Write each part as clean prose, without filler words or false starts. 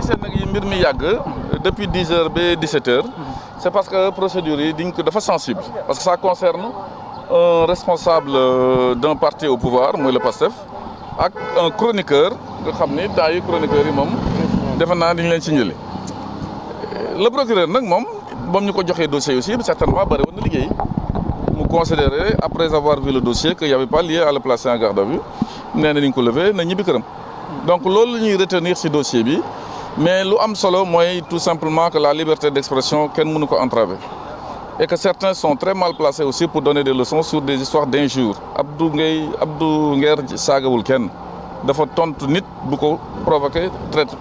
gisee nag yi mbir mi yàgg depuis 10 heures ba 17 heures c'est parce que procédure yi diñ ko dafa sensible parce que ça concerne un responsable d'un parti au pouvoir mooy le PASTEF ak un chroniqueur nga xam ni temps yi chroniqueurs yi moom defe naa dañ leen signalé le procureur nag moom ñu ko joxee dossier aussi certainement bëri woon na liggéey mu considéré après avoir vu le dossier qu'il y avait pas lieu à le placer en garde à vue nee na ni ñu ko levé na ñibbi këram donc loolu la ñuy retenir ci dossier bi mais lu am solo mooy tout simplement que la liberté d'expression kenn mënu ko entraver et que certains sont très mal placés aussi pour donner des leçons sur des histoires d'injures Abdou Nguer saagawul kenn dafa tontu nit bu ko provoqué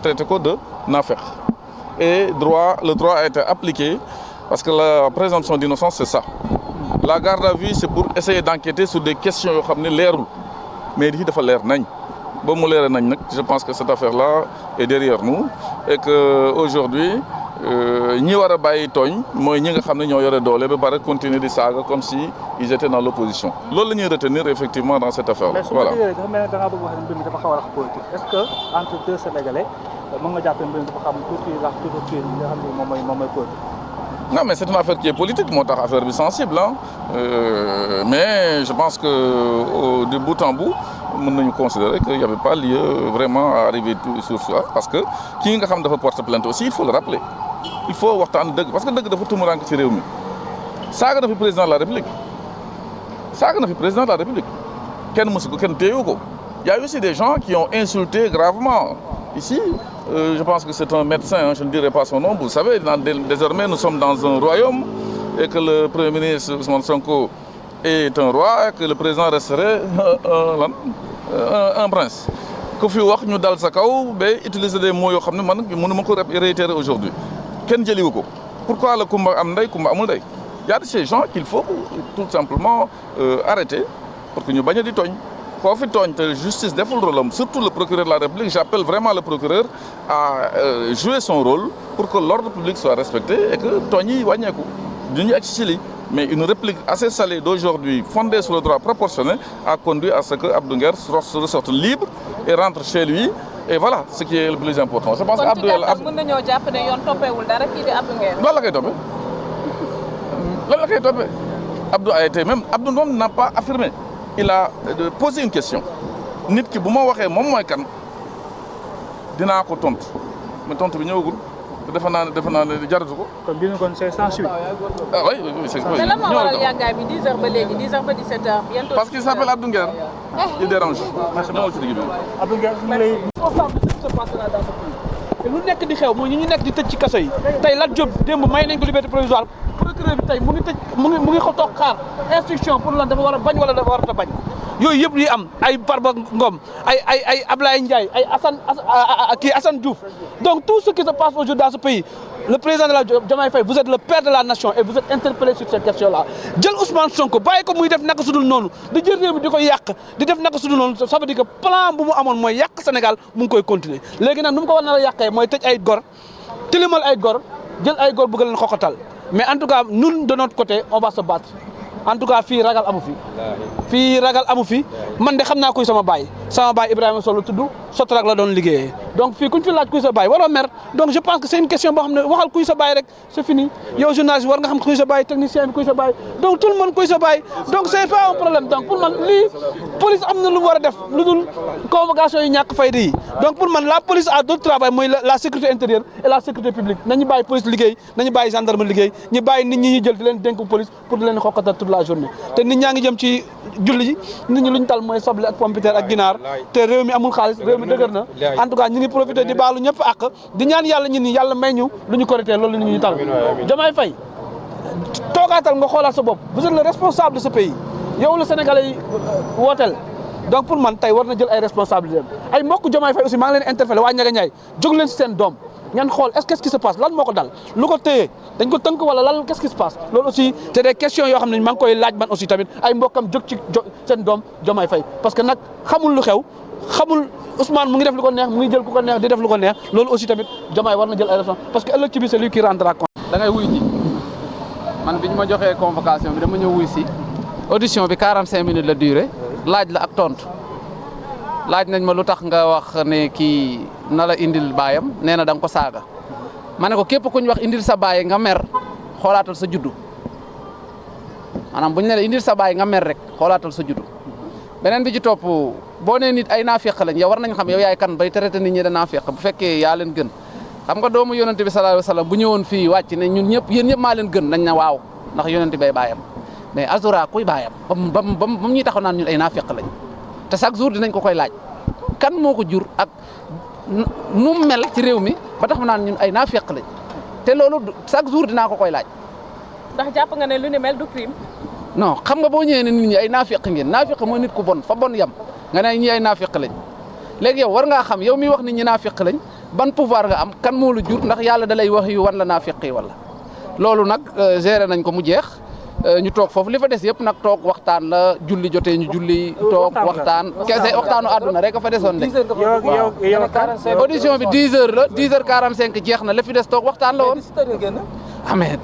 traité ko de naafeq et le droit a été appliqué parce que la présomption d'innocence c'est ça la garde à vue c'est pour essayer d'enquêter sur des questions yoo xam ne leerul mais lii dafa leer nañ ba mu leer nañ nag je pense que cette affaire-là est derrière nous et que aujourd'hui ñi war a bàyyi tooñ mooy ñi nga xam ne ñoo yore doole ba pare continuer di saaga comme si ils étaient dans l'opposition loolu la ñuy retenir effectivement dans cette affaire-là. Voilà. mais su ma déggee da nga bëgg wax ne mbir mi dafa xaw a rax politique est-ce que entre deux Sénégalais mën nga jàppee mbir mi dafa xam tuuti rax tuuti li nga xam ne moom mooy politique. Non, mais c'est une affaire qui est politique, moo tax affaire bi sensible hein. Mais je pense que de bout en bout mën nañu considérer qu'il y avait pas lieu vraiment à arriver sur ça parce que kii nga xam dafa porter plainte aussi il faut le rappeler il faut waxtaan dëgg parce que dëgg dafa tumurànk ci réew mi saaga na fi président de la République kenn mësu ko kenn téyewu ko il y a aussi des gens qui ont insulté gravement ici. Je pense que c'est un médecin, hein, je ne dirai pas son nom, vous savez, désormais nous sommes dans un royaume et que le Premier ministre Ousmane Sonko est un roi et que le président resterait un prince. Ku fi wax ñu dal sa kaw ba utiliser des mots yoo xam ne man mënuma ko réitérer aujourd'hui kenn jëliwu ko pourquoi la kumba am ndey kumba amul ndey y a de ces gens qu'il faut tout simplement arrêter pour que ñu bañ a di tooñ koo fi tooñ te justice deful rôle am surtout le procureur de la République j'appelle vraiment le procureur à jouer son rôle pour que l'ordre public soit respecté et que tooñ yi wàññeeku du ñu egg ci lii mais une réplique assez salée d'aujourd'hui fondée sur le droit proportionné a conduit à ce que Abdou Nguer se ressorte libre et rentre chez lui et voilà ce qui est le plus important. Je pense que Abdou mën nañoo jàpp ne yoon toppeewul dara kii di Abdou Nguer. lan la koy toppee Abdou a été même Abdou moom n'a pas affirmé. Il a posé une question nit ki bu ma waxee moom mooy kan dinaa ko tontu mais tontu bi ñëwagul defe naa ne jaratu ko. kon bii kon c'est sans suite. Ah oui c'est ça. mais lan moo waral yàggaay bi 10 heures ba léegi 10 heures ba 17 heures. bientôt parce qu'il s'appelle Abdou Nguer. Il dérange. ñëwal ci digg bi. Abdou Nguer ñu lay. te lu nekk di xew mooy ñu nekk di tëj ci kaso yi tey Lat Diop démb may nañ ko liberté provisoire procureur bi tey mu ngi ko toog xaar instruction pour lan dafa war a bañ wala dafa war a bañ yooyu yëpp yi am ay Farba Ngom ay Ablaye Ndiaye ay Assane Diouf donc tout ce qui se passe aujourd'hui dans ce pays le président de la Diomaye Faye vous êtes le père de la nation et vous êtes interpellé sur cette question là jël Ousmane Sonko bàyyi ko muy def naka sudul noonu di jël réew mi di ko yàq di def naka sudul noonu ça veut dire que plan bu mu amoon mooy yàq Sénégal mu ngi koy continuer léegi nag nu mu ko war na la yàqee mooy tëj ay gor tilimal ay gor jël ay gor bëgg leen xoxatal mais en tout cas ñun de notre côté on va se battre en tout cas fii ragal amu fi man de xam naa kuy sama baay Ibrahima Sow la tudd Sotrac la doon liggéeyee donc fii kuñ fi laaj kuy sa baay waroo mer donc je pense que c'est une question boo xam ne waxal kuy sa baay rek c'est fini yow journaliste war nga xam kuy sa baay technicien bi kuy sa baay donc tout le monde kuy sa baay donc c'est pas un problème donc pour man lii police am na lu war a def lu dul convocation yi ñàkk fayda yi donc pour man la police a d'autres travail mooy la sécurité intérieure et la sécurité publique nañu bàyyi police liggéey nañu bàyyi gendarme liggéey ñu bàyyi nit ñi ñu jël di leen dénk police pour di leen xokkatal toute la journée te nit ñaa ngi jëm ci julli ji nit ñi lu ñu tal mooy soble ak pompiteer ak ginaar te réew mi amul xaalis réew mi dëgër na en tout cas ñu ngi profité di baalu ñëpp àq di ñaan yàlla ñun ñi yàlla may ñu lu ñu korité loolu ñu tal Diomaye Faye toogaatal nga xoolaat sa bopp vous êtes le responsable de ce pays yow la Sénégalais yi wooteel donc pour man tey war na jël ay responsabilités ay mbokk Diomaye Faye aussi maa ngi leen interpellé waa Ndiaga Ndiaye jóg leen si seen doom ngeen xool qu'est-ce qui se passe lan moo ko dal lu ko téye dañ ko tënk wala lan qu'est-ce qui se passe loolu aussi c'est des questions yoo xam ne maa ngi koy laaj man aussi tamit ay mbokkam jóg ci seen doom Diomaye Faye parce que nag xamul lu xew xamul Ousmane mu ngi def lu ko neex mu ngi jël ku ko neex di def lu ko neex loolu aussi tamit Diomaye war na jël ay responsabilités parce que ëllëg ci biir c'est lui qui rendra compte. da ngay wuy ji man bi ñu ma joxee convocation bi dama ñëw wuy si audition bi 45 minutes la durée laaj la ak tontu laaj nañ ma lu tax nga wax ne kii na la indil baayam nee na da nga ko saaga ma ne ko képp ku ñu wax indil sa baay nga mer xoolaatal sa juddu maanaam bu ñu ne la indil sa baay nga mer rek xoolaatal sa juddu beneen bi ci topp boo nee nit ay naafeq lañ yow war nañ xam yow yaay kan bay traité nit ñi da naafeq bu fekkee yaa leen gën xam nga doomu yonente bi sallallahu alayhi wasallam bu ñëwoon fii wàcc ne ñun ñëpp yéen ñëpp maa leen gën dañ na waaw ndax yonente bay baayam mais Azura kuy baayam ba mu ñuy taxaw naan ñun ay naafeq lañ te chaque jour dinañ ko koy laaj kan moo ko jur ak nu mu mel ci réew mi ba tax mu naan ñun ay naafeq lañ te loolu chaque jour dinaa ko koy laaj. ndax jàpp nga ne lu ni mel du crime. non xam nga boo ñëwee ne nit ñi ay naafeq ngeen naafeq mooy nit ku bon fa bon yam nga ne ñi ay naafeq lañ léegi yow war ngaa xam yow miy wax nit ñi naafeq lañ ban pouvoir nga am kan moo la jur ndax yàlla da lay wax yu wan la naafeq yi wala loolu nag géré nañ ko mu jeex. ñu toog foofu li fa des yëpp nag toog waxtaan la julli jotee ñu julli toog waxtaan kese waxtaanu àdduna rek a fa desoon de audition bi 10 heures la 10 heures 45 jeex na la fi des toog waxtaan la woon amee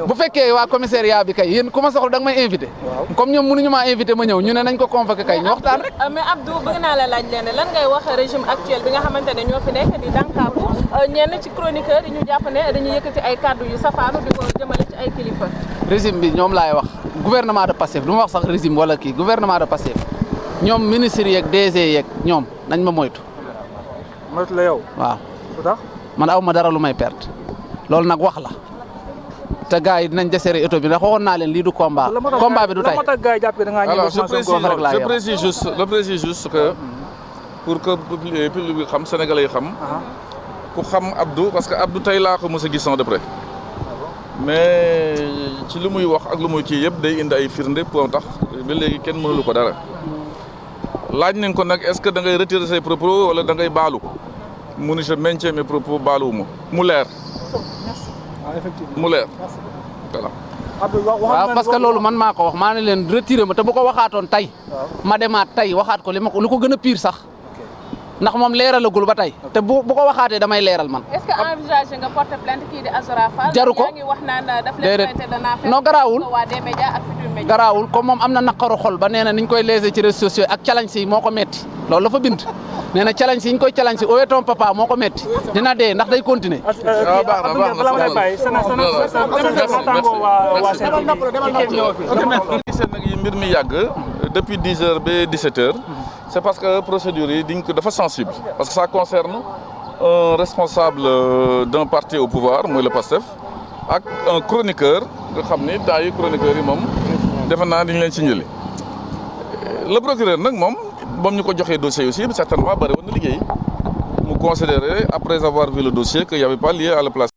bu fekkee waa commissariat bi kay yéen ku ma soxla da nga may invité comme ñoom mënuñu maa invité ma ñëw ñu ne nañ ko convoqué kay ñu waxtaan rek mais Abdou bëgg naa la laaj leen lan ngay wax régime actuel bi nga xamante ne ñoo fi nekk di dànkaabu ñenn ci chroniqueur yi ñu jàpp ne dañuy yëkkati ay kàddu yu safaanu di ko jëmale ci ay kilifa régime bi ñoom laay wax gouvernement de Pastef du ma wax sax régime wala kii gouvernement de Pastef ñoom ministres yeeg DG yeeg ñoom nañ ma moytu. moytu la yow. waaw lu tax man aw ma dara lu may perte loolu nag wax la te gars yi dinañ desserrer auto bi ndax waxoon naa leen lii du combat. combat bi du tey alors je précise juste que pour que public bi xam sénégalais yi xam. ku xam Abdou parce que Abdou tey laa ko mos a gis de près. mais ci li muy wax ak lu muy kii yëpp day indi ay firnde pour tax ba léegi kenn mënulu ko dara laaj nañ ko nag est-ce que da ngay retirer say propos wala da ngay baalu mu ni je maintiens mes propos baaluwuma mu leer. mu leer voilà. waaw parce que loolu man maa ko wax maa ne leen retirer ma te bu ko waxaatoon tey ma demaat tey waxaat ko lu ko gën a pire sax. ndax moom leeralagul ba tey te bu ko waxaatee damay leeral man. est-ce que envisagé nga porter plainte kii di Azura Fall. jaru ko yaa ngi wax naan daf leen traité de naafeq. non garaawul waa D-Média ak Futurs Médias. garaawul comme moom am na naqaru xol ba nee na niñ koy léser ci réseaux sociaux ak challenge yi moo ko metti loolu la fa bind nee na challenge yi ñu koy challenge yi owe ton papa moo ko metti dina dee ndax day continuer. baax na yi mbir mi yàgg depuis 10 heures ba 17 heures. c'est parce que procédure yi dafa sensible parce que ça concerne un responsable d'un parti au pouvoir mooy le PASTEF ak un chroniqueur nga xam ni taayu chroniqueur yi moom defe naa dañu leen signalé le procureur nag moom ñu ko joxee dossier aussi certainement bëri woon na liggéey mu considéré après avoir vu le dossier qu'il y avait pas lieu à le placer